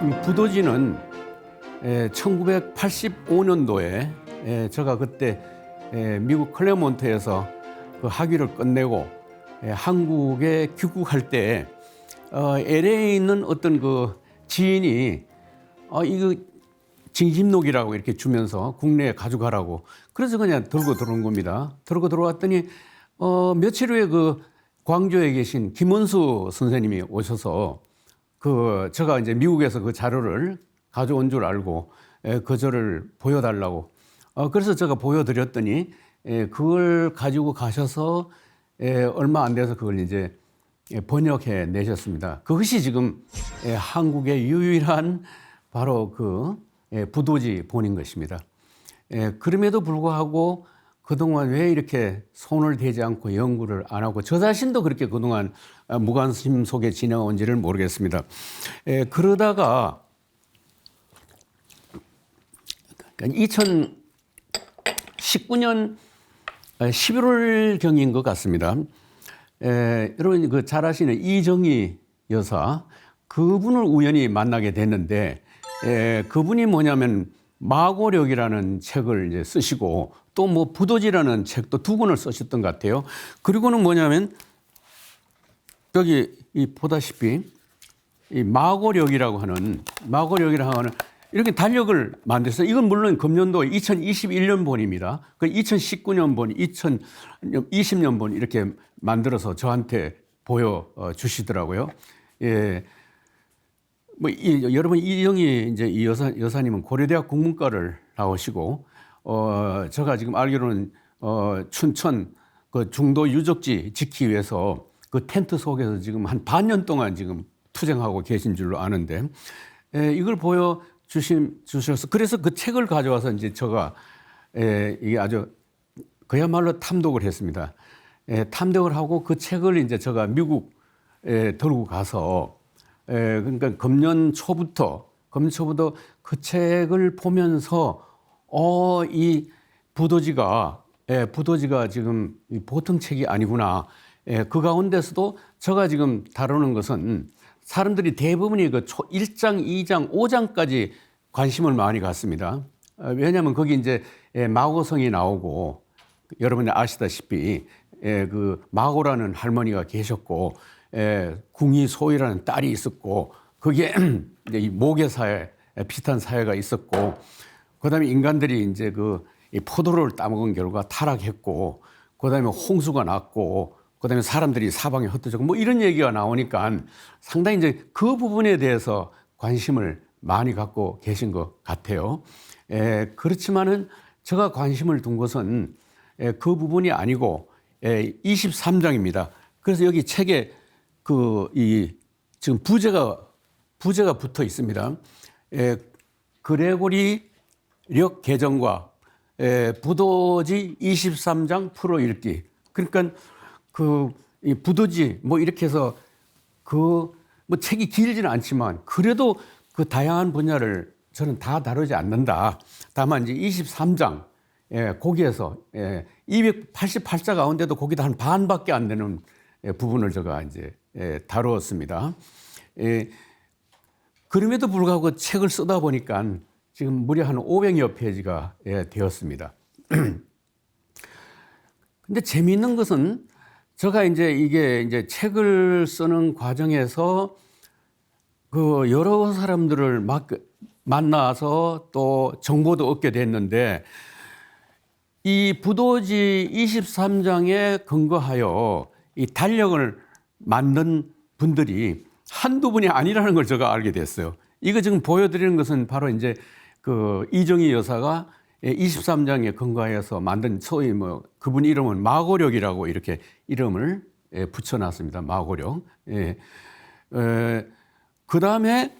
부도지는 1985년도에 제가 그때 미국 클레몬트에서 그 학위를 끝내고 한국에 귀국할 때 LA에 있는 어떤 그 지인이 이거 징심록이라고 이렇게 주면서 국내에 가져가라고 그래서 그냥 들고 들어온 겁니다. 들고 들어왔더니 며칠 후에 그 광주에 계신 김원수 선생님이 오셔서 제가 이제 미국에서 그 자료를 가져온 줄 알고 그저를 보여달라고 그래서 제가 보여드렸더니 그걸 가지고 가셔서 얼마 안 돼서 그걸 이제 번역해 내셨습니다. 그것이 지금 한국의 유일한 바로 그 부도지 본인 것입니다. 그럼에도 불구하고 그동안 왜 이렇게 손을 대지 않고 연구를 안 하고 저 자신도 그렇게 그동안 무관심 속에 지내온지를 모르겠습니다. 그러다가 2019년 11월경인 것 같습니다. 여러분 그 잘 아시는 이정희 여사 그분을 우연히 만나게 됐는데 그분이 뭐냐면 마고력이라는 책을 이제 쓰시고 또 뭐 부도지라는 책도 2권을 쓰셨던 것 같아요. 그리고는 뭐냐면 여기 보다시피 이 마고력이라고 하는 이렇게 달력을 만들어서 이건 물론 금년도 2021년 본입니다. 그 2019년 본, 2020년 본 이렇게 만들어서 저한테 보여주시더라고요. 여러분 이정희 이제 이 여사님은 고려대학 국문과를 나오시고 제가 지금 알기로는 춘천 그 중도 유적지 지키기 위해서 그 텐트 속에서 지금 한 반년 동안 지금 투쟁하고 계신 줄로 아는데 이걸 주셔서 그래서 그 책을 가져와서 이제 제가 이게 아주 그야말로 탐독을 했습니다. 탐독을 하고 그 책을 이제 제가 미국에 들고 가서 그러니까 금년 초부터 그 책을 보면서 이 부도지가 지금 보통 책이 아니구나. 그 가운데서도 제가 지금 다루는 것은 사람들이 대부분이 그 1장, 2장, 5장까지 관심을 많이 갖습니다. 왜냐하면 거기 이제 마고성이 나오고 여러분이 아시다시피 그 마고라는 할머니가 계셨고 궁이 소희라는 딸이 있었고 거기에 이제 이 모계 사회 비슷한 사회가 있었고 그다음에 인간들이 이제 이 포도를 따먹은 결과 타락했고 그다음에 홍수가 났고 그다음에 사람들이 사방에 흩어졌고 뭐 이런 얘기가 나오니까 상당히 이제 그 부분에 대해서 관심을 많이 갖고 계신 것 같아요. 그렇지만은 제가 관심을 둔 것은 그 부분이 아니고 23장입니다. 그래서 여기 책에 지금 부제가 붙어 있습니다. 그레고리력 개정과 부도지 23장 풀어 읽기. 그러니까 이 부도지 뭐 이렇게 해서 뭐 책이 길지는 않지만 그래도 그 다양한 분야를 저는 다 다루지 않는다. 다만 이제 23장 거기에서 288자 가운데도 거기다 한 반밖에 안 되는 부분을 제가 이제 다루었습니다. 그럼에도 불구하고 책을 쓰다 보니까 지금 무려 한 500여 페이지가 되었습니다. 근데 재미있는 것은 제가 이게 책을 쓰는 과정에서 그 여러 사람들을 만나서 또 정보도 얻게 됐는데 이 부도지 23장에 근거하여 이 달력을 만든 분들이 한두 분이 아니라는 걸 제가 알게 됐어요. 이거 지금 보여드리는 것은 바로 이제 그 이정희 여사가 23장에 근거해서 만든 소위 그분 이름은 마고력이라고 이렇게 이름을 붙여놨습니다. 마고력. 그 다음에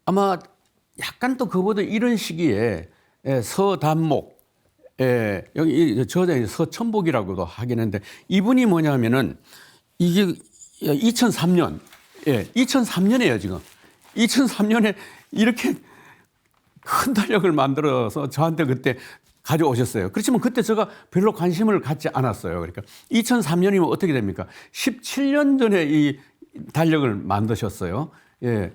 아마 약간 또 그보다 이런 시기에 서단목, 여기 저자인 서천복이라고도 하긴 했는데 이분이 뭐냐면은 이게 2003년, 2003년이에요 지금. 2003년에 이렇게 큰 달력을 만들어서 저한테 그때 가져오셨어요. 그렇지만 그때 제가 별로 관심을 갖지 않았어요. 그러니까 2003년이면 어떻게 됩니까? 17년 전에 이 달력을 만드셨어요. 예,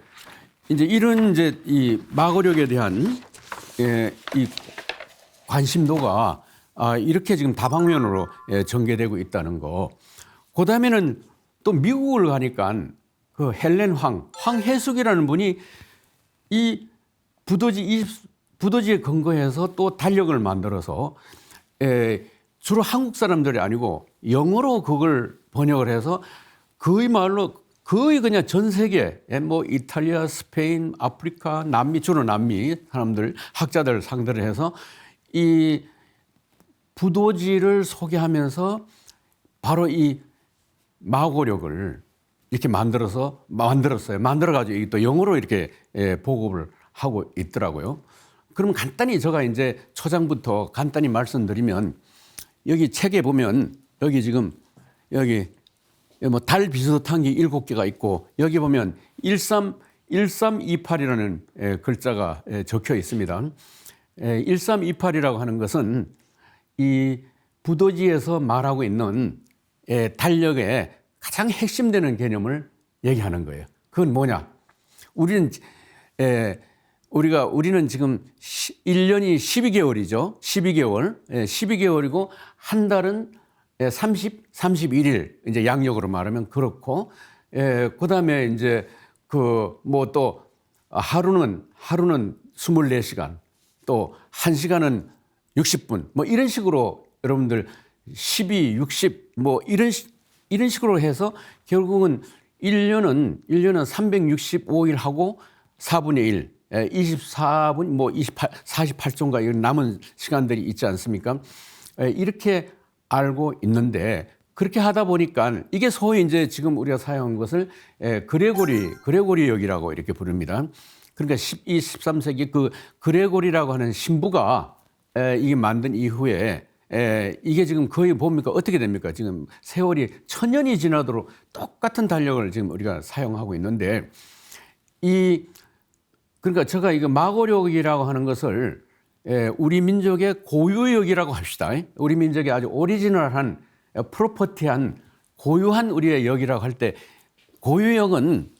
이제 이런 이제 이 마고력에 대한 이 관심도가 이렇게 지금 다방면으로 전개되고 있다는 거. 그다음에는 또 미국을 가니까 그 헬렌 황혜숙이라는 분이 이 부도지에 근거해서 또 달력을 만들어서 주로 한국 사람들이 아니고 영어로 그걸 번역을 해서 거의 말로 거의 그냥 전 세계 뭐 이탈리아, 스페인, 아프리카, 남미 주로 남미 사람들 학자들 상대를 해서 이 부도지를 소개하면서 바로 이 마고력을 이렇게 만들었어요. 만들어가지고 또 영어로 이렇게 보급을 하고 있더라고요. 그럼 간단히 제가 이제 초장부터 간단히 말씀드리면 여기 책에 보면 여기 지금 여기 뭐 달 비슷한 게 7개가 있고 여기 보면 1328이라는 글자가 적혀 있습니다. 1328이라고 하는 것은 이 부도지에서 말하고 있는 달력의 가장 핵심되는 개념을 얘기하는 거예요. 그건 뭐냐? 우리는 지금 1년이 12개월이죠. 12개월이고 한 달은 31일 이제 양력으로 말하면 그렇고 그다음에 이제 그 뭐 또 하루는 24시간 또 1시간은 60분 뭐 이런 식으로 여러분들 12, 60 뭐 이런 식으로 해서 결국은 1년은 365일 하고 4분의 1 24분 뭐 48초인가 이런 남은 시간들이 있지 않습니까? 이렇게 알고 있는데 그렇게 하다 보니까 이게 소위 이제 지금 우리가 사용한 것을 그레고리역이라고 이렇게 부릅니다. 그러니까 13세기 그 그레고리라고 하는 신부가 이게 만든 이후에 이게 지금 거의 봅니까? 어떻게 됩니까? 지금 세월이 1000년이 지나도록 똑같은 달력을 지금 우리가 사용하고 있는데 그러니까 제가 이거 마고력이라고 하는 것을 우리 민족의 고유역이라고 합시다. 우리 민족의 아주 오리지널한 프로퍼티한 고유한 우리의 역이라고 할 때 고유역은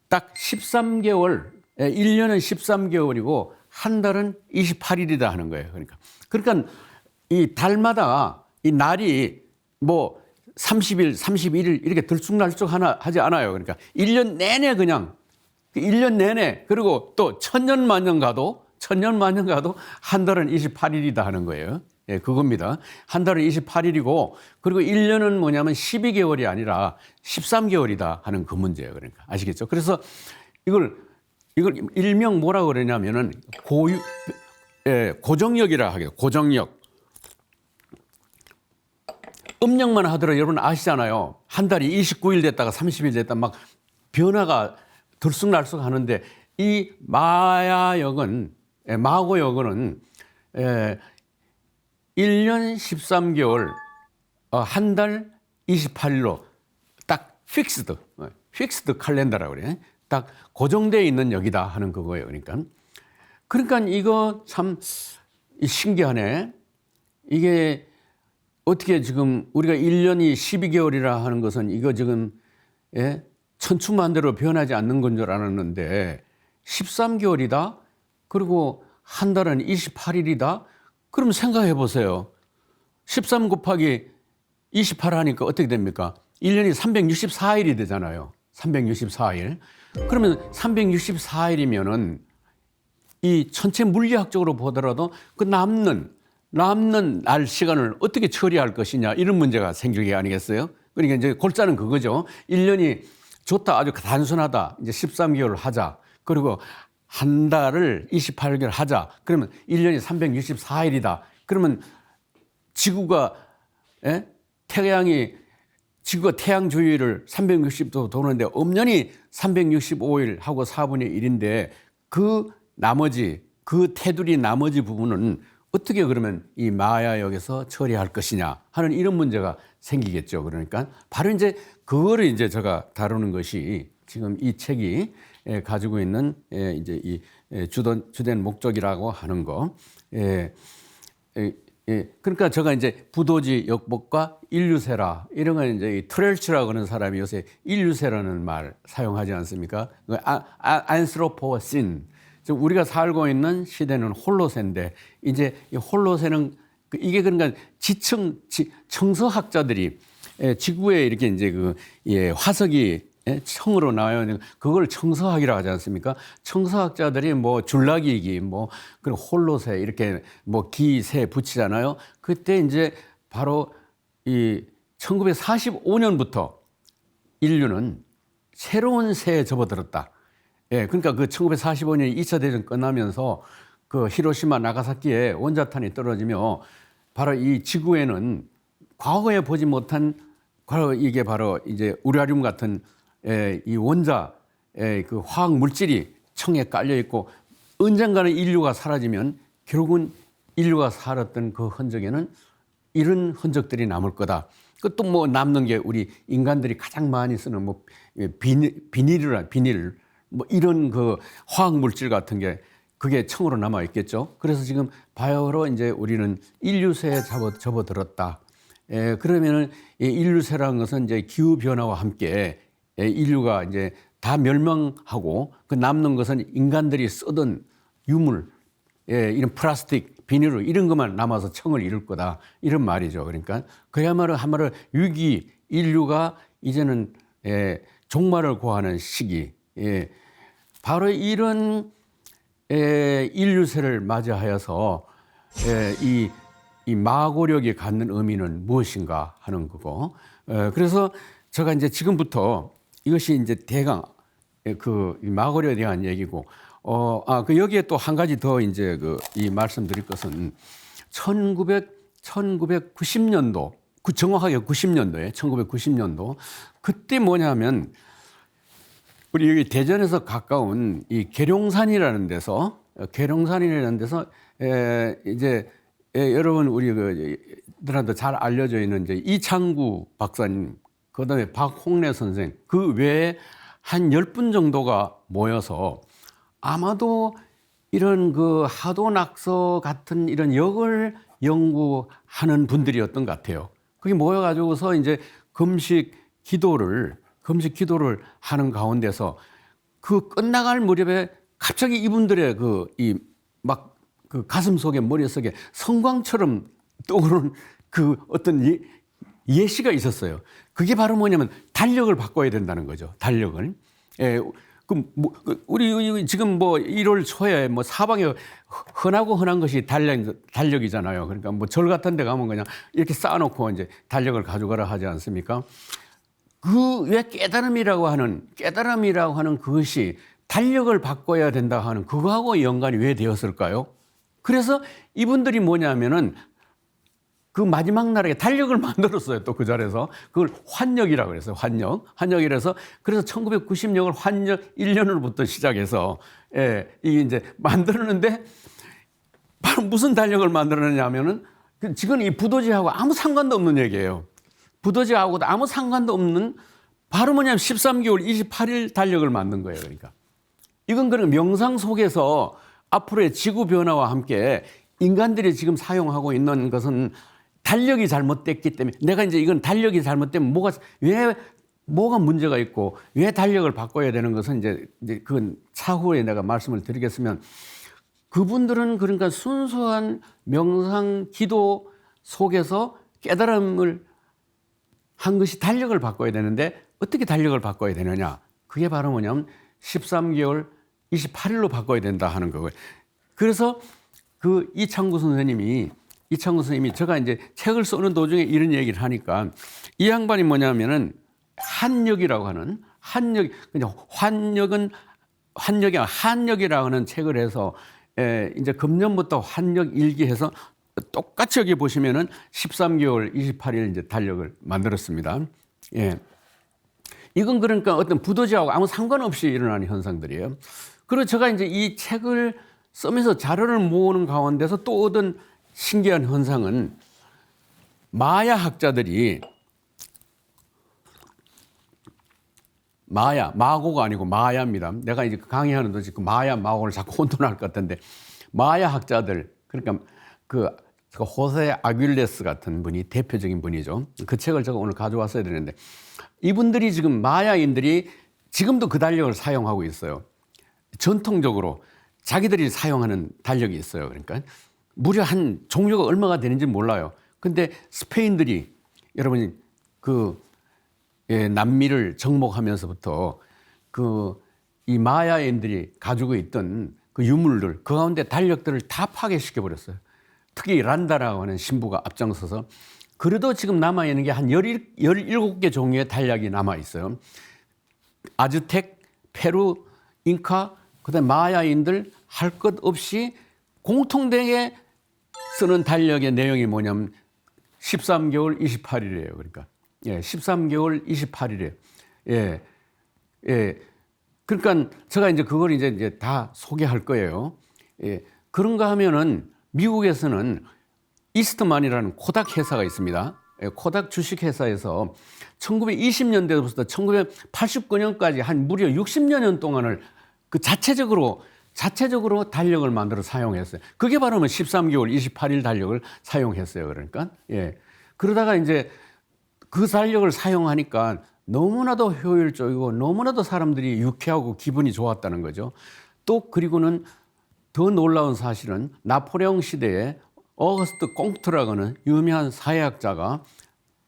딱 13개월, 1년은 13개월이고 한 달은 28일이다 하는 거예요. 그러니까 이 달마다 이 날이 뭐 30일, 31일 이렇게 들쑥날쑥 하지 않아요. 그러니까 1년 내내 그냥 1년 내내 그리고 또 천년만년 가도 한 달은 28일이다 하는 거예요. 예, 그겁니다. 한 달은 28일이고 그리고 1년은 뭐냐면 12개월이 아니라 13개월이다 하는 그 문제예요. 그러니까 아시겠죠? 그래서 이걸 일명 뭐라고 그러냐면은 고정역이라 하게요. 고정역. 음력만 하더라도 여러분 아시잖아요. 한 달이 29일 됐다가 30일 됐다 막 변화가 들쑥날쑥 하는데 이 마고역은 1년 13개월 한 달 28일로 딱 픽스드 칼렌더라고 그래. 딱 고정되어 있는 역이다 하는 그거예요. 그러니까 이거 참 신기하네. 이게 어떻게 지금 우리가 1년이 12개월이라 하는 것은 이거 지금 천추만대로 변하지 않는 건 줄 알았는데 13개월이다. 그리고 한 달은 28일이다. 그럼 생각해 보세요. 13 곱하기 28 하니까 어떻게 됩니까? 1년이 364일이 되잖아요. 364일. 그러면 364일이면은 이 전체 물리학적으로 보더라도 그 남는 날 시간을 어떻게 처리할 것이냐 이런 문제가 생길 게 아니겠어요? 그러니까 이제 골자는 그거죠. 1년이 좋다, 아주 단순하다. 이제 13개월을 하자. 그리고 한 달을 28개월 하자. 그러면 1년이 364일이다. 그러면 지구가 태양 주위를 360도 도는데 엄연히 365일 하고 4분의 1인데 그 테두리 나머지 부분은 어떻게 그러면 이 마야역에서 처리할 것이냐 하는 이런 문제가 생기겠죠. 그러니까 바로 이제 그거를 이제 제가 다루는 것이 지금 이 책이 가지고 있는 이제 이 주된 목적이라고 하는 거. 예, 그러니까 제가 이제 부도지 역복과 인류세라 이런 건 이제 이 트렐츠라고 하는 사람이 요새 인류세라는 말 사용하지 않습니까? 안스로포신. 즉 우리가 살고 있는 시대는 홀로세인데 이제 이 홀로세는 이게 그러니까 청서학자들이 지구에 이렇게 이제 화석이 청으로 나와요. 그걸 청서학이라고 하지 않습니까? 청서학자들이 뭐 줄라기기, 뭐 그리고 홀로세 이렇게 뭐 기세 붙이잖아요. 그때 이제 바로 이 1945년부터 인류는 새로운 새에 접어들었다. 예, 그러니까 그 1945년 2차 대전 끝나면서 그 히로시마 나가사키에 원자탄이 떨어지며 바로 이 지구에는 과거에 보지 못한 바로 이게 바로 이제 우라늄 같은 이 원자 그 화학 물질이 청에 깔려 있고 언젠가는 인류가 사라지면 결국은 인류가 살았던 그 흔적에는 이런 흔적들이 남을 거다. 그 또 뭐 남는 게 우리 인간들이 가장 많이 쓰는 뭐 비닐 뭐 이런 그 화학 물질 같은 게 그게 청으로 남아 있겠죠. 그래서 지금 바야흐로 이제 우리는 인류세에 접어들었다. 그러면은 이 인류세라는 것은 이제 기후 변화와 함께 인류가 이제 다 멸망하고 그 남는 것은 인간들이 쓰던 유물, 이런 플라스틱, 비닐 이런 것만 남아서 청을 이룰 거다 이런 말이죠. 그러니까 그야말로 한마디로 위기, 인류가 이제는 종말을 고하는 시기. 바로 이런 인류세를 맞이하여서 이 마고력이 갖는 의미는 무엇인가 하는 거고. 그래서 제가 이제 지금부터 이것이 이제 대강 그 마고력에 대한 얘기고, 그 여기에 또 한 가지 더 이제 이 말씀드릴 것은 1990년도, 정확하게 90년도에 1990년도 그때 뭐냐면 우리 여기 대전에서 가까운 이 계룡산이라는 데서 이제 여러분 우리 그들한테 잘 알려져 있는 이제 이창구 박사님, 그다음에 박홍래 선생, 그 외에 한 10분 정도가 모여서 아마도 이런 그 하도 낙서 같은 이런 역을 연구하는 분들이었던 것 같아요. 그게 모여가지고서 이제 금식 기도를 하는 가운데서 그 끝나갈 무렵에 갑자기 이분들의 그 가슴 속에 머리 속에 성광처럼 떠오르는 그 어떤 예시가 있었어요. 그게 바로 뭐냐면 달력을 바꿔야 된다는 거죠. 달력을. 우리 지금 뭐 1월 초에 뭐 사방에 흔한 것이 달력이잖아요. 그러니까 뭐 절 같은 데 가면 그냥 이렇게 쌓아놓고 이제 달력을 가져가라 하지 않습니까? 그 왜 깨달음이라고 하는 그것이 달력을 바꿔야 된다 하는 그거하고 연관이 왜 되었을까요? 그래서 이분들이 뭐냐면은 그 마지막 날에 달력을 만들었어요. 또 그 자리에서 그걸 환력이라고 그랬어요. 환력이라서 그래서 1990년을 환력 1년으로부터 시작해서 이게 이제 만들었는데 바로 무슨 달력을 만들었냐면은 지금 이 부도지하고 아무 상관도 없는 얘기예요. 부도지하고도 아무 상관도 없는 바로 뭐냐면 13개월 28일 달력을 만든 거예요. 그러니까 이건 그런 명상 속에서 앞으로의 지구 변화와 함께 인간들이 지금 사용하고 있는 것은 달력이 잘못됐기 때문에 내가 이제 이건 달력이 잘못되면 뭐가 문제가 있고 왜 달력을 바꿔야 되는 것은 이제 그건 차후에 내가 말씀을 드리겠으면 그분들은 그러니까 순수한 명상 기도 속에서 깨달음을 한 것이 달력을 바꿔야 되는데 어떻게 달력을 바꿔야 되느냐? 그게 바로 뭐냐면 13개월 28일로 바꿔야 된다 하는 거고요. 그래서 그 이창구 선생님이 제가 이제 책을 쓰는 도중에 이런 얘기를 하니까 이 양반이 뭐냐면은 한역이라고 하는 그냥 한역이라고 하는 책을 해서 이제 금년부터 한역 일기해서 똑같이 여기 보시면은 13개월 28일 이제 달력을 만들었습니다. 예. 이건 그러니까 어떤 부도지하고 아무 상관없이 일어나는 현상들이에요. 그리고 제가 이제 이 책을 쓰면서 자료를 모으는 가운데서 또 얻은 신기한 현상은 마야 학자들이 마고가 아니고 마야입니다. 내가 이제 강의하는 도지 그 마고를 자꾸 혼돈할 것 같은데 마야 학자들 그러니까 그 그 호세 아귤레스 같은 분이 대표적인 분이죠. 그 책을 제가 오늘 가져왔어야 되는데 이분들이 지금 마야인들이 지금도 그 달력을 사용하고 있어요. 전통적으로 자기들이 사용하는 달력이 있어요. 그러니까 무려 한 종류가 얼마가 되는지 몰라요. 근데 스페인들이 여러분이 남미를 정복하면서부터 이 마야인들이 가지고 있던 그 유물들 그 가운데 달력들을 다 파괴시켜 버렸어요. 특히 란다라고 하는 신부가 앞장서서 그래도 지금 남아있는 게 한 17개 종류의 달력이 남아있어요. 아즈텍, 페루, 잉카, 그다음에 마야인들 할 것 없이 공통되게 쓰는 달력의 내용이 뭐냐면 13개월 28일이에요. 그러니까 13개월 28일이에요. 그러니까 제가 이제 그걸 이제 다 소개할 거예요. 그런가 하면은 미국에서는 이스트만이라는 코닥 회사가 있습니다. 코닥 주식회사에서 1920년대부터 1989년까지 한 무려 60여 년 동안을 그 자체적으로 달력을 만들어 사용했어요. 그게 바로 13개월 28일 달력을 사용했어요. 그러니까 그러다가 이제 그 달력을 사용하니까 너무나도 효율적이고 너무나도 사람들이 유쾌하고 기분이 좋았다는 거죠. 또 그리고는 더 놀라운 사실은 나폴레옹 시대에 어거스트 꽁트라고 하는 유명한 사회학자가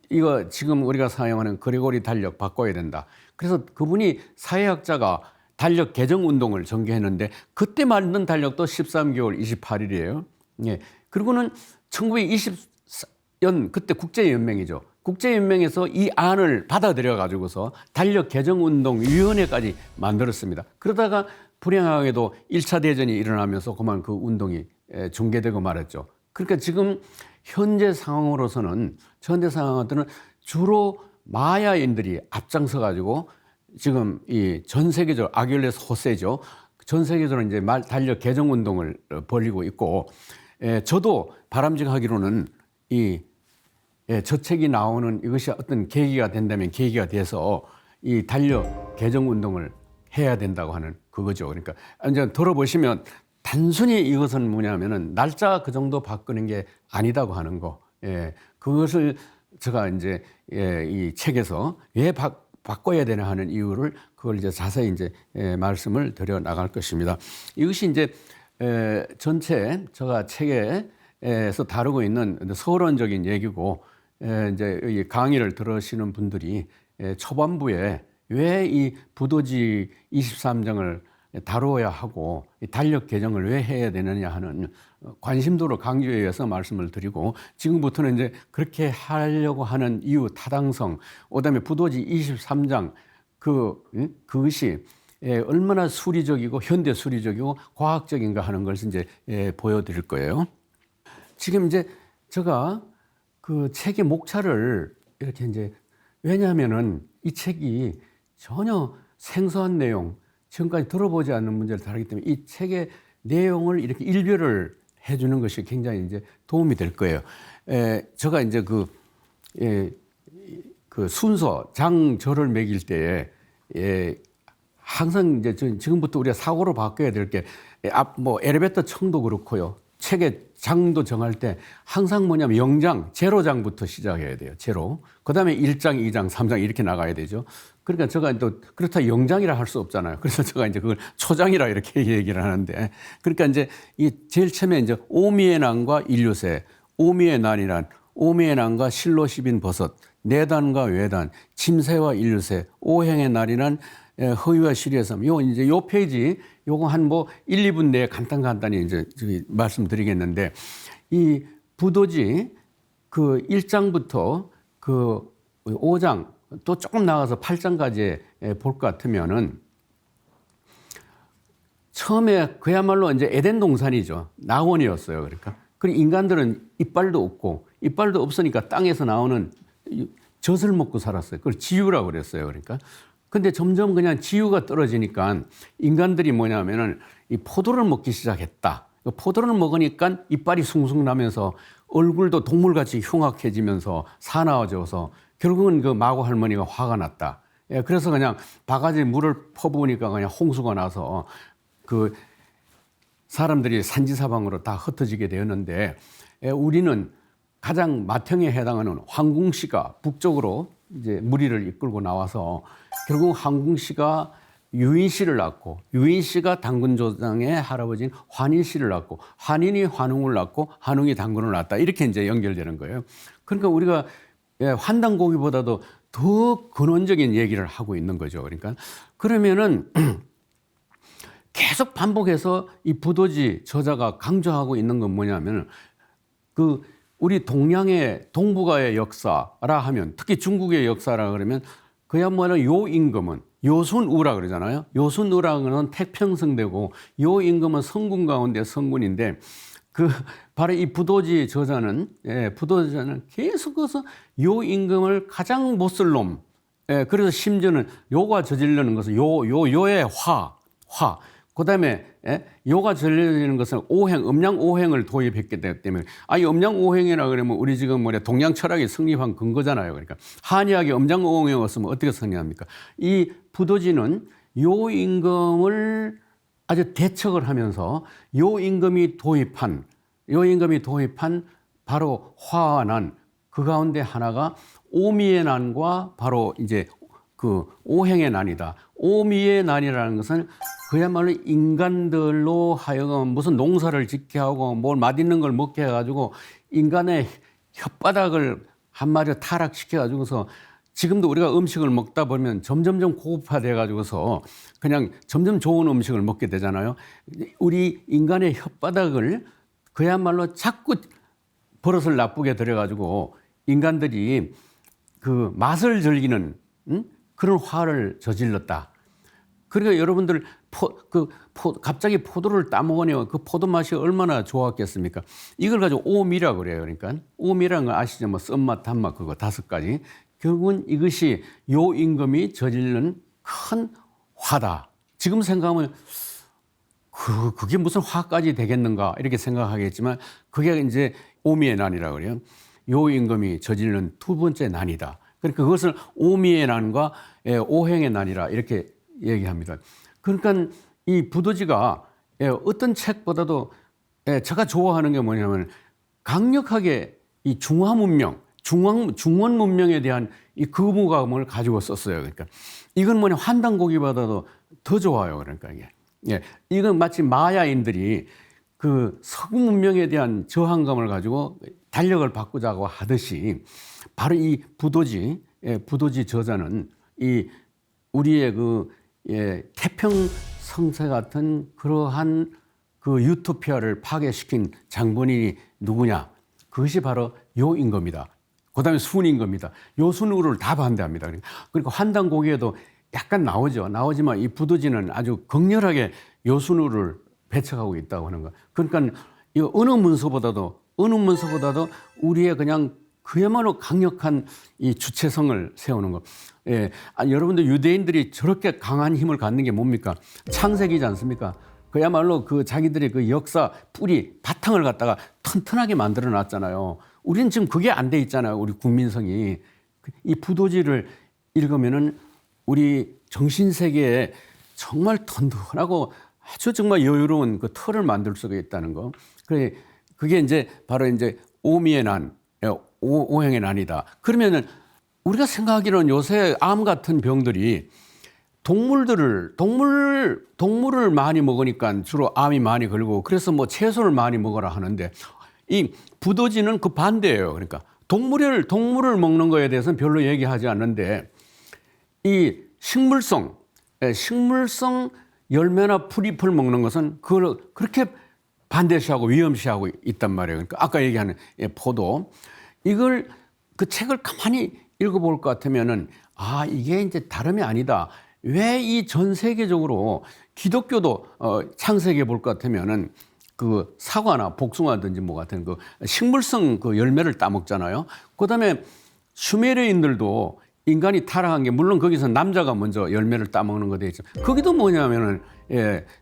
이거 지금 우리가 사용하는 그레고리 달력 바꿔야 된다. 그래서 그분이 사회학자가 달력 개정 운동을 전개했는데 그때 만든 달력도 13개월 28일이에요. 그리고는 1920년 그때 국제연맹이죠. 국제연맹에서 이 안을 받아들여 가지고서 달력 개정 운동 위원회까지 만들었습니다. 그러다가 불행하게도 1차 대전이 일어나면서 그만 그 운동이 중계되고 말았죠. 그러니까 지금 현재 상황으로서는 주로 마야인들이 앞장서 가지고 지금 이 전 세계적으로 아길레스 호세죠. 전 계획에서는 이제 달력 개정 운동을 벌이고 있고, 저도 바람직하기로는 저 책이 나오는 이것이 어떤 계기가 된다면 계기가 돼서 이 달력 개정 운동을 해야 된다고 하는 그거죠. 그러니까 이제 들어보시면 단순히 이것은 뭐냐면은 날짜 그 정도 바꾸는 게 아니다고 하는 거. 그것을 제가 이제 이 책에서 왜 바꿔야 되나 하는 이유를 그걸 이제 자세히 이제 말씀을 드려 나갈 것입니다. 이것이 이제 전체 제가 책에서 다루고 있는 서론적인 얘기고, 이제 이 강의를 들으시는 분들이 초반부에 왜 이 부도지 23장을 다루어야 하고 이 달력 개정을 왜 해야 되느냐 하는 관심도를 강조해 위해서 말씀을 드리고, 지금부터는 이제 그렇게 하려고 하는 이유, 타당성, 그다음에 부도지 23장 그것이 얼마나 수리적이고 현대 수리적이고 과학적인가 하는 것을 이제 보여드릴 거예요. 지금 이제 제가 그 책의 목차를 이렇게 이제, 왜냐하면은 이 책이 전혀 생소한 내용, 지금까지 들어보지 않는 문제를 다루기 때문에 이 책의 내용을 이렇게 일별을 해주는 것이 굉장히 이제 도움이 될 거예요. 제가 이제 그 순서, 장절을 매길 때에 항상 이제 지금부터 우리가 사고로 바꿔야 될 게, 뭐 엘리베이터 층도 그렇고요. 책의 장도 정할 때 항상 뭐냐면 0장, 제로장부터 시작해야 돼요. 제로. 그 다음에 1장, 2장, 3장 이렇게 나가야 되죠. 그러니까 제가 또 그렇다 0장이라 할 수 없잖아요. 그래서 제가 이제 그걸 초장이라 이렇게 얘기를 하는데, 그러니까 이제 이 제일 처음에 이제 오미의 난과 인류세, 오미의 난이란 오미의 난과 실로 십인 버섯, 내단과 외단, 침새와 인류세, 오행의 날이란 허위와 실의 삶. 요 페이지, 요거 한 뭐 1, 2분 내에 간단히 이제 말씀드리겠는데, 이 부도지 그 1장부터 그 5장 또 조금 나가서 8장까지 볼 것 같으면은, 처음에 그야말로 이제 에덴 동산이죠. 낙원이었어요. 그러니까. 그리고 인간들은 이빨도 없고, 이빨도 없으니까 땅에서 나오는 젖을 먹고 살았어요. 그걸 지유라고 그랬어요. 그러니까. 근데 점점 그냥 지유가 떨어지니까 인간들이 뭐냐면은 이 포도를 먹기 시작했다. 포도를 먹으니까 이빨이 숭숭 나면서 얼굴도 동물같이 흉악해지면서 사나워져서 결국은 그 마고 할머니가 화가 났다. 그래서 그냥 바가지에 물을 퍼부으니까 그냥 홍수가 나서 그 사람들이 산지사방으로 다 흩어지게 되었는데, 우리는 가장 맏형에 해당하는 황궁씨가 북쪽으로 이제 무리를 이끌고 나와서 결국 황궁씨가 유인씨를 낳고 유인씨가 당군조장의 할아버지인 환인씨를 낳고 환인이 환웅을 낳고 환웅이 당군을 낳았다. 이렇게 이제 연결되는 거예요. 그러니까 우리가 환단고기보다도 더 근원적인 얘기를 하고 있는 거죠. 그러니까 그러면은 계속 반복해서 이 부도지 저자가 강조하고 있는 건 뭐냐면 그 우리 동양의 동북아의 역사라 하면 특히 중국의 역사라 그러면 그야말로 요 임금은 요순우라 그러잖아요. 요순우라는 태평성대고 요 임금은 성군 가운데 성군인데 그 바로 이 부도지 저자는 부도지자는 계속해서 요 임금을 가장 못쓸 놈. 그래서 심지어는 요가 저지르는 것은 요의 화. 그다음에 요가 저지르는 것은 오행, 음양 오행을 도입했기 때문에 이 음양 오행이라 그러면 우리 지금 동양 철학이 성립한 근거잖아요. 그러니까 한의학이 음양 오행이 없으면 어떻게 성립합니까? 이 부도지는 요 임금을 아주 대척을 하면서 요 임금이 도입한 바로 화와 난 그 가운데 하나가 오미의 난과 바로 이제 그 오행의 난이다. 오미의 난이라는 것은 그야말로 인간들로 하여금 무슨 농사를 짓게 하고 뭘 맛있는 걸 먹게 해가지고 인간의 혓바닥을 한마디로 타락시켜가지고서 지금도 우리가 음식을 먹다 보면 점점점 고급화돼 가지고서 그냥 점점 좋은 음식을 먹게 되잖아요. 우리 인간의 혓바닥을 그야말로 자꾸 버릇을 나쁘게 들여가지고 인간들이 그 맛을 즐기는 그런 화를 저질렀다. 그러니까 여러분들 갑자기 포도를 따먹으니 그 포도 맛이 얼마나 좋았겠습니까? 이걸 가지고 오미라고 그래요. 그러니까 오미라는 거 아시죠? 뭐 쓴맛, 단맛 그거 5가지. 결국은 이것이 요 임금이 저지른 큰 화다. 지금 생각하면 그게 무슨 화까지 되겠는가 이렇게 생각하겠지만 그게 이제 오미의 난이라고 그래요. 요 임금이 저지른 두 번째 난이다. 그러니까 그것을 오미의 난과 오행의 난이라 이렇게 얘기합니다. 그러니까 이 부도지가 어떤 책보다도 제가 좋아하는 게 뭐냐면 강력하게 이 중화 문명, 중원 문명에 대한 이 거부감을 가지고 썼어요. 그러니까 이건 뭐냐 환단고기보다도 더 좋아요. 그러니까 이게 이건 마치 마야인들이 그 서구 문명에 대한 저항감을 가지고 달력을 바꾸자고 하듯이 바로 이 부도지 저자는 이 우리의 그 태평성세 같은 그러한 그 유토피아를 파괴시킨 장본인이 누구냐? 그것이 바로 요 임금이다. 그다음에 순 임금이다. 요 순우를 다 반대합니다. 그러니까 환단고기에도 약간 나오지만 이 부도지는 아주 극렬하게 요 순우를 배척하고 있다고 하는 거. 그러니까 이 어느 문서보다도 우리의 그냥 그야말로 강력한 이 주체성을 세우는 거. 여러분들 유대인들이 저렇게 강한 힘을 갖는 게 뭡니까? 창세기지 않습니까? 그야말로 그 자기들의 그 역사 뿌리 바탕을 갖다가 튼튼하게 만들어 놨잖아요. 우리는 지금 그게 안 돼 있잖아요. 우리 국민성이. 이 부도지를 읽으면은 우리 정신세계에 정말 튼튼하고 아주 정말 여유로운 그 틀을 만들 수가 있다는 거. 그게 이제 바로 이제 오미의 난, 오행의 난이다. 그러면은 우리가 생각하기로는 요새 암 같은 병들이 동물을 많이 먹으니까 주로 암이 많이 걸리고 그래서 뭐 채소를 많이 먹어라 하는데 이 부도지는 그 반대예요. 그러니까 동물을 먹는 거에 대해서는 별로 얘기하지 않는데 이 식물성 열매나 풀잎을 먹는 것은 그걸 그렇게 반대시하고 위험시하고 있단 말이에요. 그러니까 아까 얘기하는 포도 이걸 그 책을 가만히 읽어볼 것 같으면은 이게 이제 다름이 아니다. 왜 이 전 세계적으로 기독교도 창세기에 볼 것 같으면은 그 사과나 복숭아든지 뭐 같은 그 식물성 그 열매를 따먹잖아요. 그다음에 슈메르인들도 인간이 타락한 게 물론 거기서 남자가 먼저 열매를 따먹는 거 돼 있죠. 거기도 뭐냐면은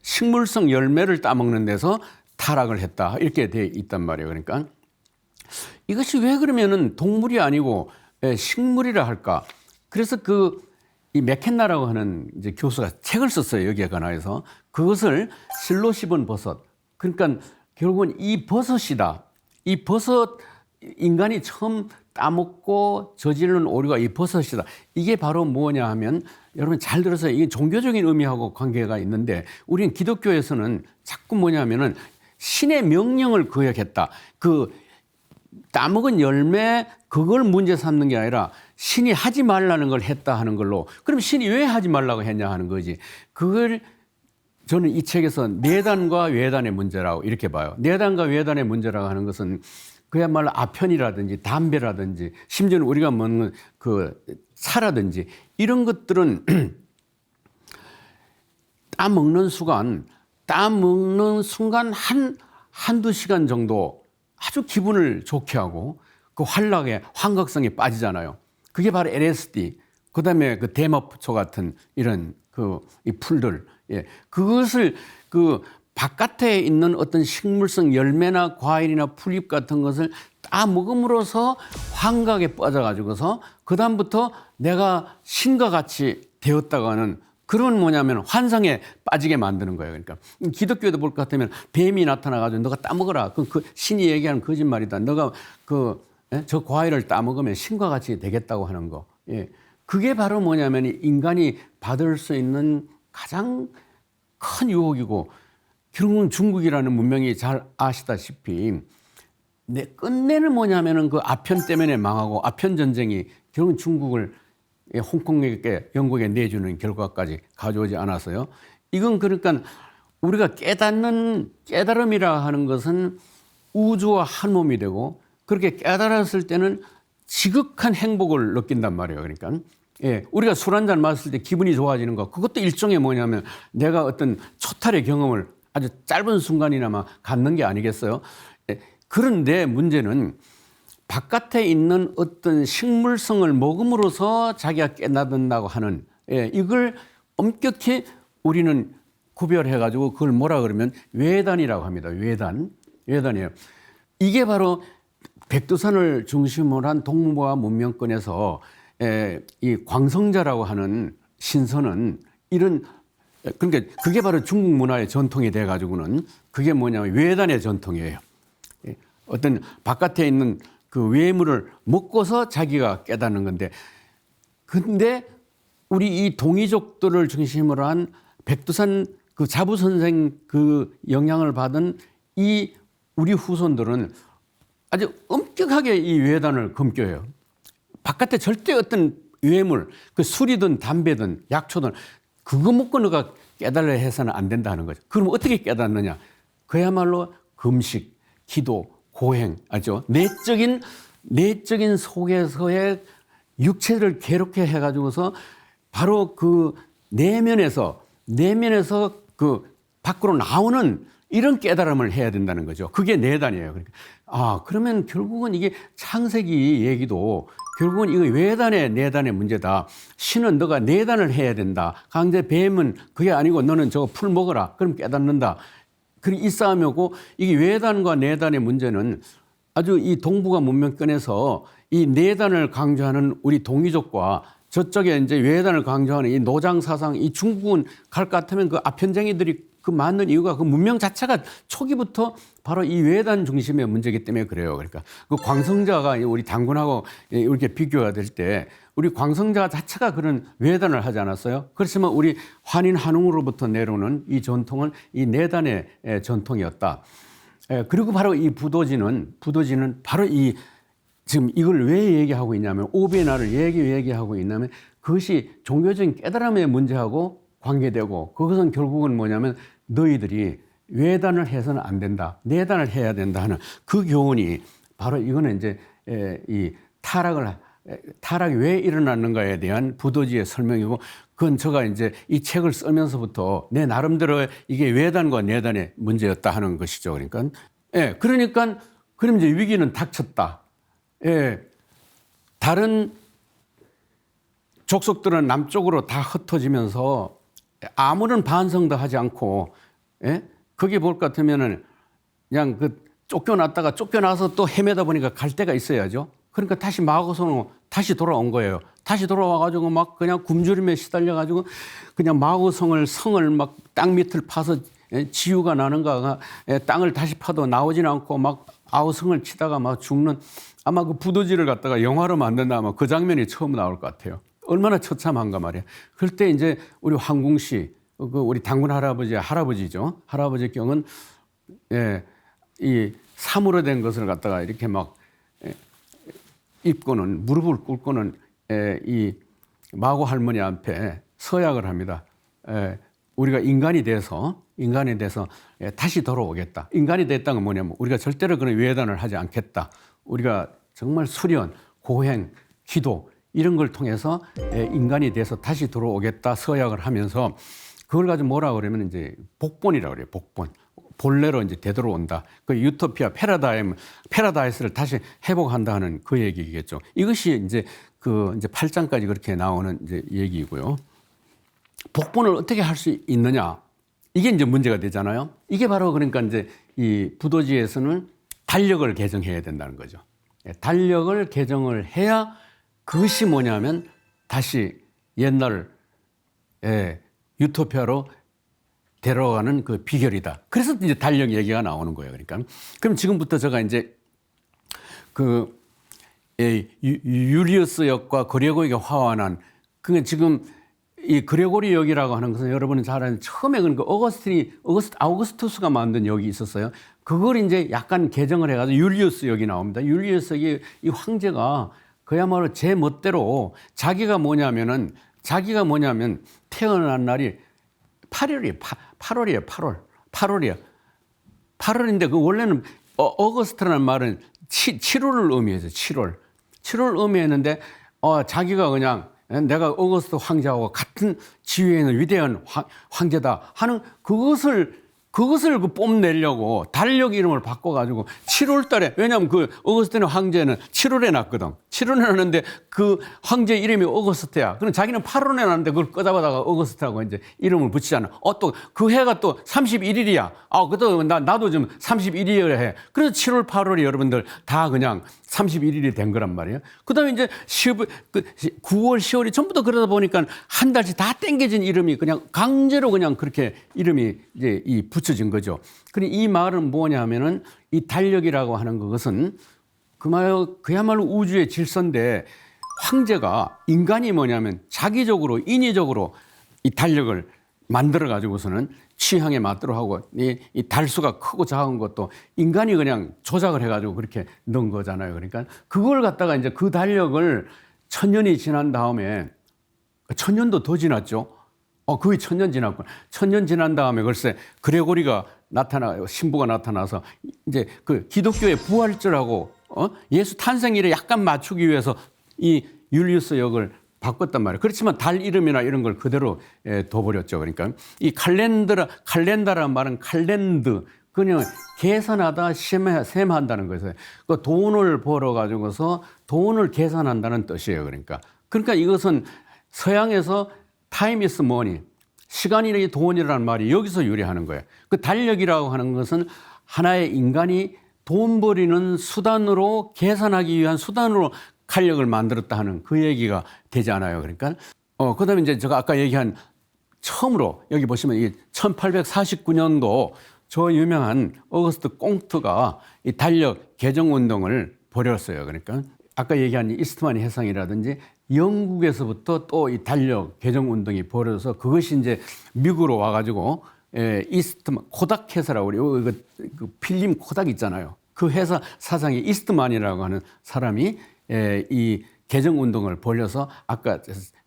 식물성 열매를 따먹는 데서 타락을 했다 이렇게 돼 있단 말이에요. 그러니까 이것이 왜 그러면은 동물이 아니고 식물이라 할까? 그래서 이 맥켄나라고 하는 이제 교수가 책을 썼어요. 여기에 관해서 그것을 실로 씹은 버섯. 그러니까 결국은 이 버섯이다. 이 버섯 인간이 처음 따먹고 저지르는 오류가 이 버섯이다. 이게 바로 뭐냐 하면 여러분 잘 들어서 이게 종교적인 의미하고 관계가 있는데 우리는 기독교에서는 자꾸 뭐냐면은 신의 명령을 거역했다. 그 따먹은 열매 그걸 문제 삼는 게 아니라 신이 하지 말라는 걸 했다 하는 걸로 그럼 신이 왜 하지 말라고 했냐 하는 거지. 그걸 저는 이 책에서 내단과 외단의 문제라고 이렇게 봐요. 내단과 외단의 문제라고 하는 것은 그야말로 아편이라든지 담배라든지 심지어는 우리가 먹는 그 차라든지 이런 것들은 따먹는 순간 한두 시간 정도 아주 기분을 좋게 하고 그 환락에 환각성에 빠지잖아요. 그게 바로 LSD, 그 다음에 그 대마초 같은 이런 이 풀들. 예. 그것을 그 바깥에 있는 어떤 식물성 열매나 과일이나 풀잎 같은 것을 따 먹음으로써 환각에 빠져가지고서 그다음부터 내가 신과 같이 되었다고 하는 그런 뭐냐면 환상에 빠지게 만드는 거예요. 그러니까 기독교에도 볼 것 같으면 뱀이 나타나가지고 너가 따먹어라. 그 신이 얘기하는 거짓말이다. 너가 저 과일을 따먹으면 신과 같이 되겠다고 하는 거. 예. 그게 바로 뭐냐면 인간이 받을 수 있는 가장 큰 유혹이고 결국은 중국이라는 문명이 잘 아시다시피 끝내는 뭐냐면은 그 아편 때문에 망하고 아편 전쟁이 결국은 중국을 홍콩에게 영국에 내주는 결과까지 가져오지 않았어요. 이건 그러니까 우리가 깨달음이라 하는 것은 우주와 한 몸이 되고 그렇게 깨달았을 때는 지극한 행복을 느낀단 말이에요. 그러니까 우리가 술 한잔 마실 때 기분이 좋아지는 거 그것도 일종의 뭐냐면 내가 어떤 초탈의 경험을 아주 짧은 순간이나마 갖는 게 아니겠어요? 그런데 문제는 바깥에 있는 어떤 식물성을 먹음으로써 자기가 깨닫는다고 하는 이걸 엄격히 우리는 구별해가지고 그걸 뭐라 그러면 외단이라고 합니다. 외단이에요. 이게 바로 백두산을 중심으로 한 동북아 문명권에서 이 광성자라고 하는 신선은 이런 그러니까 그게 바로 중국 문화의 전통이 돼가지고는 그게 뭐냐면 외단의 전통이에요. 어떤 바깥에 있는 그 외물을 먹고서 자기가 깨닫는 건데 근데 우리 이 동이족들을 중심으로 한 백두산 그 자부 선생 그 영향을 받은 이 우리 후손들은 아주 엄격하게 이 외단을 금교해요. 바깥에 절대 어떤 외물, 그 술이든 담배든 약초든 그거 먹고 너가 깨달으려 해서는 안 된다는 거죠. 그럼 어떻게 깨닫느냐? 그야말로 금식, 기도, 고행, 알죠? 내적인 속에서의 육체를 괴롭게 해가지고서 바로 그 내면에서 그 밖으로 나오는 이런 깨달음을 해야 된다는 거죠. 그게 내단이에요. 그러니까 그러면 결국은 이게 창세기 얘기도 결국은 이거 외단의 내단의 문제다. 신은 너가 내단을 해야 된다. 강제 뱀은 그게 아니고 너는 저거 풀 먹어라. 그럼 깨닫는다. 그리고 이 싸움이고 이게 외단과 내단의 문제는 아주 이 동북아 문명권에서 이 내단을 강조하는 우리 동이족과 저쪽에 이제 외단을 강조하는 이 노장 사상, 이 중국은 갈 것 같으면 그 아편쟁이들이 그 맞는 이유가 그 문명 자체가 초기부터 바로 이 외단 중심의 문제이기 때문에 그래요. 그러니까 그 광성자가 우리 단군하고 이렇게 비교가 될 때 우리 광성자 자체가 그런 외단을 하지 않았어요? 그렇지만 우리 환인 한웅으로부터 내려오는 이 전통은 이 내단의 전통이었다. 그리고 바로 이 부도지는 바로 이 지금 이걸 왜 얘기하고 있냐면 오베나를 얘기하고 있냐면 그것이 종교적인 깨달음의 문제하고 관계되고 그것은 결국은 뭐냐면 너희들이 외단을 해서는 안 된다. 내단을 해야 된다 하는 그 교훈이 바로 이거는 이제 이 타락이 왜 일어났는가에 대한 부도지의 설명이고 그건 제가 이제 이 책을 쓰면서부터 내 나름대로 이게 외단과 내단의 문제였다 하는 것이죠. 그러니까 그럼 이제 위기는 닥쳤다. 다른 족속들은 남쪽으로 다 흩어지면서 아무런 반성도 하지 않고 거기 볼 것 같으면은 그냥 그 쫓겨나서 또 헤매다 보니까 갈 데가 있어야죠. 그러니까 다시 마고성으로 다시 돌아온 거예요. 다시 돌아와가지고 막 그냥 굶주림에 시달려가지고 그냥 성을 막 땅 밑을 파서 지유가 나는가 땅을 다시 파도 나오지는 않고 막 아우성을 치다가 막 죽는 아마 그 부도지를 갖다가 영화로 만든다 아마 그 장면이 처음 나올 것 같아요. 얼마나 처참한가 말이에요. 그럴 때 이제 우리 황궁씨, 그 우리 당군 할아버지죠. 할아버지 경은 이 사무로 된 것을 갖다가 이렇게 막 입고는 무릎을 꿇고는 이 마고 할머니 앞에 서약을 합니다. 우리가 인간이 돼서 다시 돌아오겠다. 인간이 됐다는 건 뭐냐면 우리가 절대로 그런 외단을 하지 않겠다. 우리가 정말 수련, 고행, 기도 이런 걸 통해서 인간이 돼서 다시 돌아오겠다 서약을 하면서 그걸 가지고 뭐라 그러면 이제 복본이라고 그래요. 복본. 본래로 이제 되돌아온다. 그 유토피아 패러다이스를 다시 회복한다는 그 얘기겠죠. 이것이 이제 그 이제 8장까지 그렇게 나오는 이제 얘기이고요. 복본을 어떻게 할 수 있느냐? 이게 이제 문제가 되잖아요. 이게 바로 그러니까 이제 이 부도지에서는 달력을 개정해야 된다는 거죠. 달력을 개정을 해야 그것이 뭐냐면 다시 옛날 유토피아로 데려가는 그 비결이다. 그래서 이제 달력 얘기가 나오는 거예요. 그러니까 그럼 지금부터 제가 이제 그 유리우스 역과 그레고리가 화환한 그 지금 이 그레고리 역이라고 하는 것은 여러분이 잘 아는 처음에 그러니까 아우구스투스가 만든 역이 있었어요. 그걸 이제 약간 개정을 해가지고 율리우스 역이 나옵니다. 율리우스 역이 이 황제가 그야말로 제 멋대로 자기가 뭐냐면 태어난 날이 8월이에요. 8월인데 그 원래는 어거스트라는 말은 7월을 의미해서 7월 의미했는데 자기가 그냥 내가 어거스트 황제하고 같은 지위에 있는 위대한 황제다 하는 그것을 그 뽐내려고 달력 이름을 바꿔가지고 7월 달에, 왜냐하면 그 어거스트는 황제는 7월에 났거든. 7월에 났는데 그 황제 이름이 어거스트야. 그럼 자기는 8월에 났는데 그걸 꺼잡아다가 어거스트라고 이제 이름을 붙이잖아. 또 그 해가 또 31일이야. 그것도 나도 좀 31일에 해. 그래서 7월, 8월이 여러분들 다 그냥 31일이 된 거란 말이에요. 그 다음에 이제 9월, 10월이 전부 다 그러다 보니까 한 달씩 다 땡겨진 이름이 그냥 강제로 그냥 그렇게 이름이 이제 붙여진 거죠. 그리고 이 말은 뭐냐면은 이 달력이라고 하는 것은 그야말로 우주의 질서인데 황제가 인간이 뭐냐면 자기적으로 인위적으로 이 달력을 만들어 가지고서는 취향에 맞도록 하고 이 달수가 크고 작은 것도 인간이 그냥 조작을 해가지고 그렇게 넣은 거잖아요. 그러니까 그걸 갖다가 이제 그 달력을 1000년이 지난 다음에 1000년도 더 지났죠. 거의 1000년 지났고 1000년 지난 다음에 글쎄 그레고리가 신부가 나타나서 이제 그 기독교의 부활절하고 예수 탄생일에 약간 맞추기 위해서 이 율리우스 역을 바꿨단 말이에요. 그렇지만 달 이름이나 이런 걸 그대로 둬버렸죠. 그러니까 이 칼렌다라는 말은 칼렌드, 그냥 계산하다 셈한다는 거예요. 그 돈을 벌어가지고서 돈을 계산한다는 뜻이에요. 그러니까 이것은 서양에서 time is money, 시간이 돈이라는 말이 여기서 유래하는 거예요. 그 달력이라고 하는 것은 하나의 인간이 돈 벌이는 수단으로 계산하기 위한 수단으로 칼력을 만들었다 하는 그 얘기가 되지 않아요. 그러니까 그다음에 이제 제가 아까 얘기한 처음으로 여기 보시면 이 1849년도 저 유명한 어거스트 꽁트가 이 달력 개정 운동을 벌였어요. 그러니까 아까 얘기한 이스트만 해상이라든지 영국에서부터 또 이 달력 개정 운동이 벌어져서 그것이 이제 미국으로 와가지고 이스트만 코닥 회사라고 그래요. 그 필름 코닥 있잖아요. 그 회사 사장이 이스트만이라고 하는 사람이 이 개정 운동을 벌여서 아까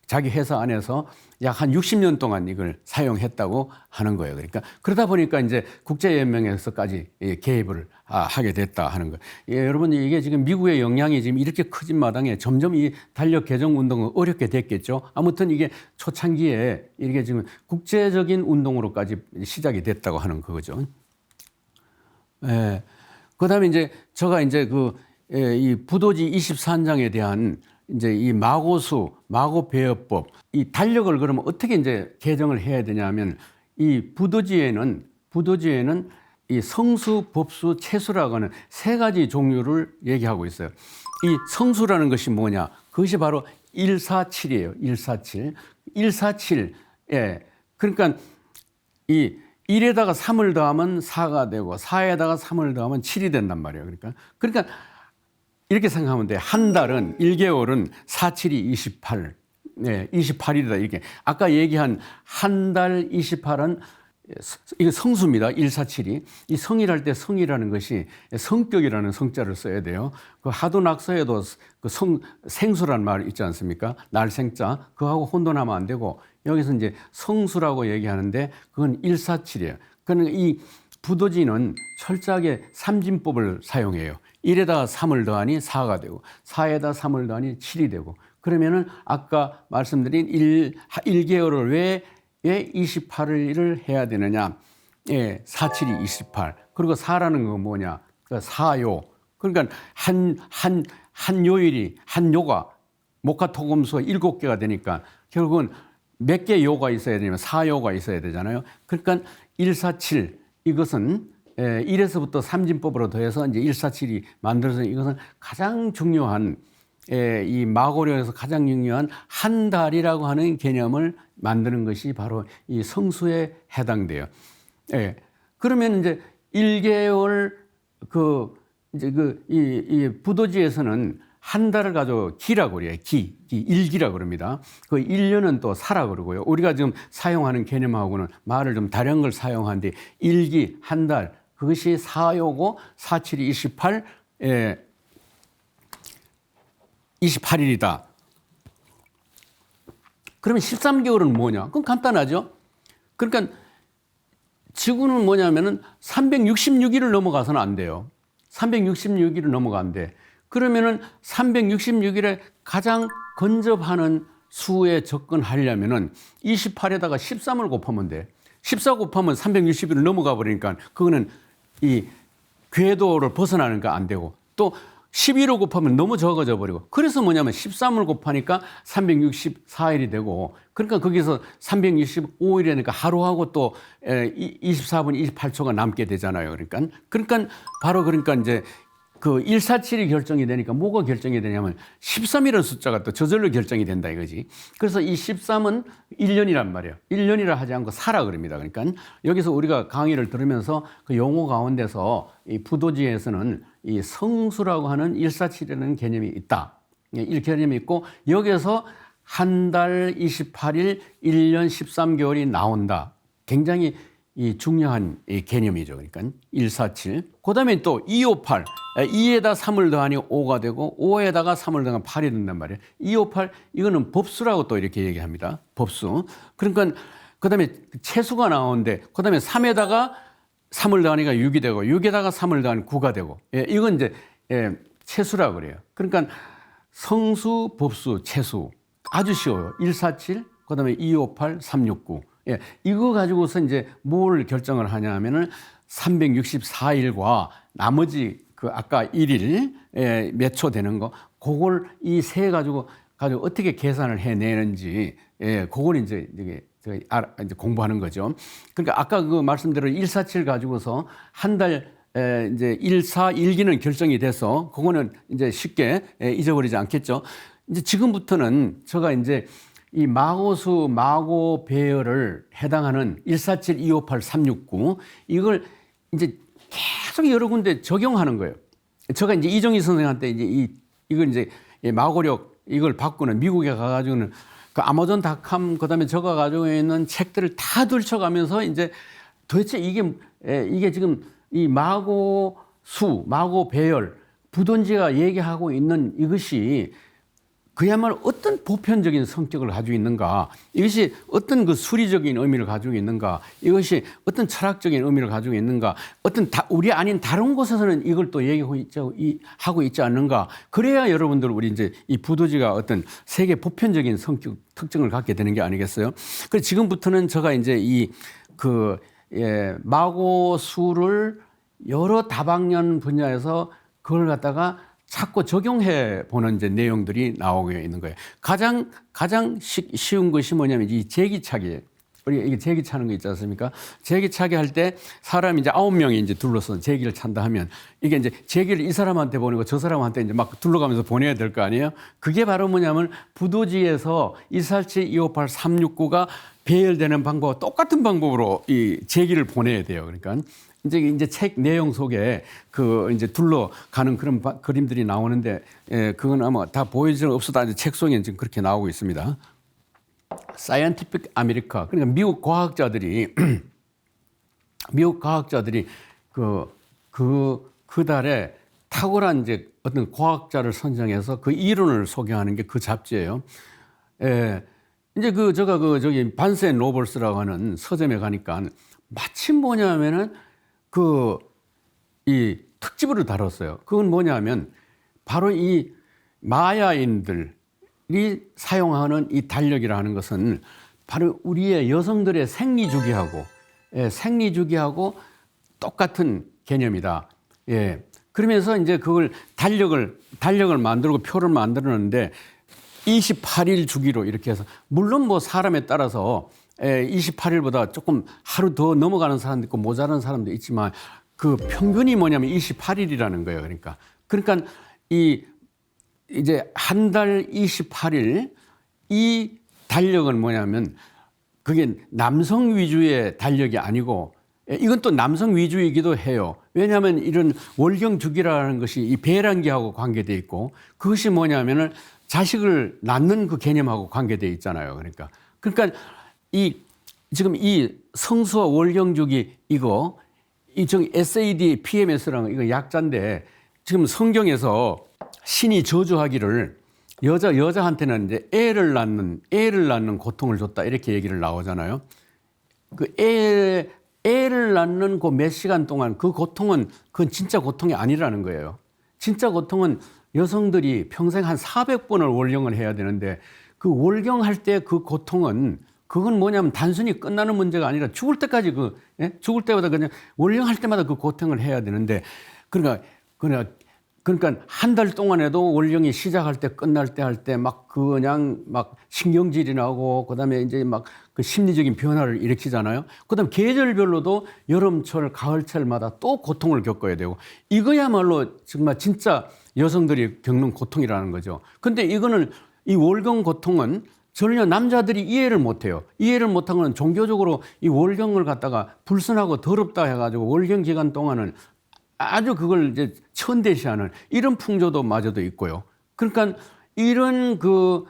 자기 회사 안에서 약 한 60년 동안 이걸 사용했다고 하는 거예요. 그러니까 그러다 보니까 이제 국제연맹에서까지 개입을 하게 됐다 하는 거예요. 여러분 이게 지금 미국의 영향이 지금 이렇게 커진 마당에 점점 이 달력 개정 운동은 어렵게 됐겠죠. 아무튼 이게 초창기에 이게 지금 국제적인 운동으로까지 시작이 됐다고 하는 거죠. 그다음에 이제 제가 이제 이 부도지 24장에 대한 이제 이 마고배어법, 이 달력을 그러면 어떻게 이제 개정을 해야 되냐면 이 부도지에는 이 성수, 법수, 채수라고 하는 세 가지 종류를 얘기하고 있어요. 이 성수라는 것이 뭐냐? 그것이 바로 147이에요. 147. 147. 그러니까 이 1에다가 3을 더하면 4가 되고 4에다가 3을 더하면 7이 된단 말이에요. 그러니까 이렇게 생각하면 돼요. 한 달은 1개월은 4, 7이 28. 네, 28일이다. 이렇게. 아까 얘기한 한 달 28은 이게 성수입니다. 1, 4, 7이. 이 성이랄 때 성이라는 것이 성격이라는 성자를 써야 돼요. 그 하도 낙서에도 그 생수라는 말 있지 않습니까? 날생자. 그거하고 혼돈하면 안 되고 여기서 이제 성수라고 얘기하는데 그건 1, 4, 7이에요. 그러니까 이 부도지는 철저하게 삼진법을 사용해요. 1에다가 3을 더하니 4가 되고 4에다 3을 더하니 7이 되고 그러면은 아까 말씀드린 1개월을 왜 28일을 해야 되느냐? 예, 4, 7이 28. 그리고 4라는 건 뭐냐? 그러니까 사요. 그러니까 한 요일이, 한 요가, 목화토금수가 7개가 되니까 결국은 몇 개 요가 있어야 되냐면 4요가 있어야 되잖아요. 그러니까 1, 4, 7 이것은 1에서부터 삼진법으로 더해서 이제 1, 4, 7이 만들어서 이것은 가장 중요한 이 마고려에서 가장 중요한 한 달이라고 하는 개념을 만드는 것이 바로 이 성수에 해당돼요. 예. 그러면 이제 1개월 이 부도지에서는 한 달을 가지고 기라고 그래요. 일기라고 그럽니다. 그 1년은 또 사라고 그러고요. 우리가 지금 사용하는 개념하고는 말을 좀 다른 걸 사용하는데 일기, 한 달, 그것이 4요고 4, 7이 28, 28일이다. 그러면 13개월은 뭐냐? 그건 간단하죠. 그러니까 지구는 뭐냐면은 366일을 넘어가서는 안 돼요. 366일을 넘어가 안 돼. 그러면은 366일에 가장 근접하는 수에 접근하려면은 28에다가 13을 곱하면 돼. 14 곱하면 360일을 넘어가 버리니까 그거는 이 궤도를 벗어나니까 안 되고 또 11을 곱하면 너무 적어져 버리고 그래서 뭐냐면 13을 곱하니까 364일이 되고 그러니까 거기서 365일이니까 하루하고 또 24분 28초가 남게 되잖아요. 그러니까 바로 그러니까 이제 그 147이 결정이 되니까 뭐가 결정이 되냐면 13이라는 숫자가 또 저절로 결정이 된다 이거지. 그래서 이 13은 1년이란 말이에요. 1년이라 하지 않고 사라 그럽니다. 그러니까 여기서 우리가 강의를 들으면서 그 용어 가운데서 이 부도지에서는 이 성수라고 하는 147이라는 개념이 있다. 이 개념이 있고 여기에서 한 달 28일, 1년 13개월이 나온다. 굉장히 이 중요한 이 개념이죠. 그러니까 147. 그다음에 또 258. 2에다 3을 더하니 5가 되고 5에다가 3을 더하면 8이 된단 말이에요. 258 이거는 법수라고 또 이렇게 얘기합니다. 법수. 그러니까 그다음에 채수가 나오는데 그다음에 3에다가 3을 더하니까 6이 되고 6에다가 3을 더하니 9가 되고 이건 이제 채수라고 그래요. 그러니까 성수, 법수, 채수 아주 쉬워요. 147 그다음에 258, 369. 이거 가지고서 이제 뭘 결정을 하냐 하면은 364일과 나머지 그 아까 1일 몇 초 되는 거 그걸 이 세 가지고 어떻게 계산을 해내는지 그걸 이제 공부하는 거죠. 그러니까 아까 그 말씀대로 147 가지고서 한 달 이제 1사 1기는 결정이 돼서 그거는 이제 쉽게 잊어버리지 않겠죠. 이제 지금부터는 제가 이제 이 마고수, 마고 배열을 해당하는 147, 258, 369 이걸 이제 계속 여러 군데 적용하는 거예요. 제가 이제 이정희 선생한테 이제 이걸 이제 마고력 이걸 바꾸는 미국에 가가지고는 그 아마존닷컴 그다음에 제가 가지고 있는 책들을 다 들춰가면서 이제 도대체 이게 지금 이 마고수, 마고 배열 부돈지가 얘기하고 있는 이것이 그야말로 어떤 보편적인 성격을 가지고 있는가, 이것이 어떤 그 수리적인 의미를 가지고 있는가, 이것이 어떤 철학적인 의미를 가지고 있는가, 어떤 우리 아닌 다른 곳에서는 이걸 또 하고 있지 않는가. 그래야 여러분들 우리 이제 이 부도지가 어떤 세계 보편적인 성격 특징을 갖게 되는 게 아니겠어요? 그래서 지금부터는 제가 이제 마고수를 여러 다방면 분야에서 그걸 갖다가 자꾸 적용해 보는 이제 내용들이 나오고 있는 거예요. 가장 쉬운 것이 뭐냐면 이 제기차기예요. 우리 이게 제기 차는 거 있지 않습니까? 제기 차게 할 때 사람이 이제 9명이 이제 둘러서 제기를 찬다 하면 이게 이제 제기를 이 사람한테 보내고 저 사람한테 이제 막 둘러가면서 보내야 될 거 아니에요? 그게 바로 뭐냐면 부도지에서 247, 258, 369가 배열되는 방법과 똑같은 방법으로 이 제기를 보내야 돼요. 그러니까 이제 책 내용 속에 그 이제 둘러가는 그런 그림들이 나오는데, 그건 아마 다 보여줄 없어도 이제 책 속에 지금 그렇게 나오고 있습니다. 사이언티픽 아메리카, 그러니까 미국 과학자들이 그 달에 탁월한 이제 어떤 과학자를 선정해서 그 이론을 소개하는 게 그 잡지예요. 이제 저기 반센 로벌스라고 하는 서점에 가니까 마침 뭐냐면은 이 특집으로 다뤘어요. 그건 뭐냐면 바로 이 마야인들이 사용하는 이 달력이라는 것은 바로 우리의 여성들의 생리주기하고 똑같은 개념이다. 예. 그러면서 이제 그걸 달력을 만들고 표를 만들었는데 28일 주기로 이렇게 해서, 물론 뭐 사람에 따라서 28일보다 조금 하루 더 넘어가는 사람도 있고 모자라는 사람도 있지만 그 평균이 뭐냐면 28일이라는 거예요. 그러니까 이제 한 달 28일 이 달력은 뭐냐면 그게 남성 위주의 달력이 아니고, 이건 또 남성 위주이기도 해요. 왜냐하면 이런 월경 주기라는 것이 이 배란기하고 관계돼 있고, 그것이 뭐냐면은 자식을 낳는 그 개념하고 관계돼 있잖아요. 그러니까 지금 이 성수와 월경 주기 이거 저기 SAD, PMS라는 이거 약자인데, 지금 성경에서 신이 저주하기를 여자한테는 이제 애를 낳는 고통을 줬다 이렇게 얘기를 나오잖아요. 애를 낳는 그 몇 시간 동안 그 고통은 그건 진짜 고통이 아니라는 거예요. 진짜 고통은 여성들이 평생 한 400번을 월경을 해야 되는데, 그 월경할 때 그 고통은 그건 뭐냐면 단순히 끝나는 문제가 아니라 죽을 때까지 죽을 때마다 그냥 월경할 때마다 그 고통을 해야 되는데, 그러니까 한 달 동안에도 월경이 시작할 때 끝날 때 할 때 그냥 신경질이 나고, 그다음에 이제 그 심리적인 변화를 일으키잖아요. 그다음 계절별로도 여름철, 가을철마다 또 고통을 겪어야 되고, 이거야말로 정말 진짜 여성들이 겪는 고통이라는 거죠. 근데 이 월경 고통은 전혀 남자들이 이해를 못해요. 이해를 못한 건 종교적으로 이 월경을 갖다가 불순하고 더럽다 해가지고 월경 기간 동안은 아주 그걸 이제 천대시하는 이런 풍조도 마저도 있고요. 그러니까 이런 그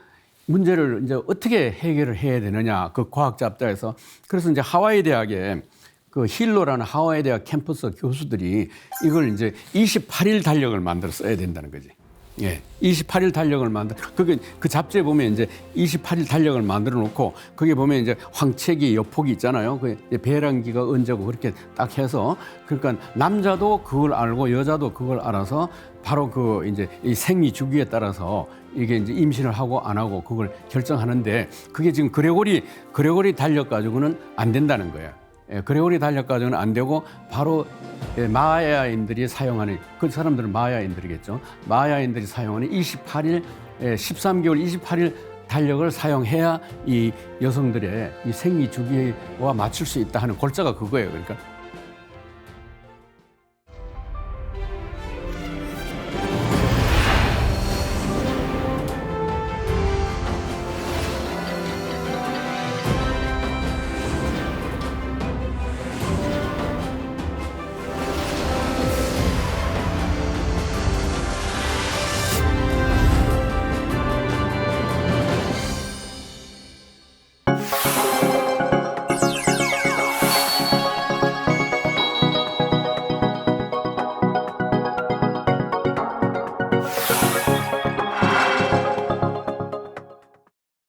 문제를 이제 어떻게 해결을 해야 되느냐, 그 과학자 입장에서. 그래서 이제 하와이 대학에 그 힐러라는 하와이 대학 캠퍼스 교수들이 이걸 이제 28일 달력을 만들어 써야 된다는 거지. 예, 28일 달력을 그 잡지에 보면 이제 28일 달력을 만들어 놓고, 거기에 보면 이제 황체기, 여폭이 있잖아요. 그 배란기가 언제고 그렇게 딱 해서, 그러니까 남자도 그걸 알고 여자도 그걸 알아서 바로 이제 이 생리 주기에 따라서 이게 이제 임신을 하고 안 하고 그걸 결정하는데, 그게 지금 그레고리 달력 가지고는 안 된다는 거예요. 그레고리 달력 가지고는 안 되고, 바로 마야인들이 사용하는, 그 사람들은 마야인들이겠죠. 마야인들이 사용하는 28일, 13개월 28일 달력을 사용해야 이 여성들의 이 생리 주기와 맞출 수 있다 하는 골자가 그거예요. 그러니까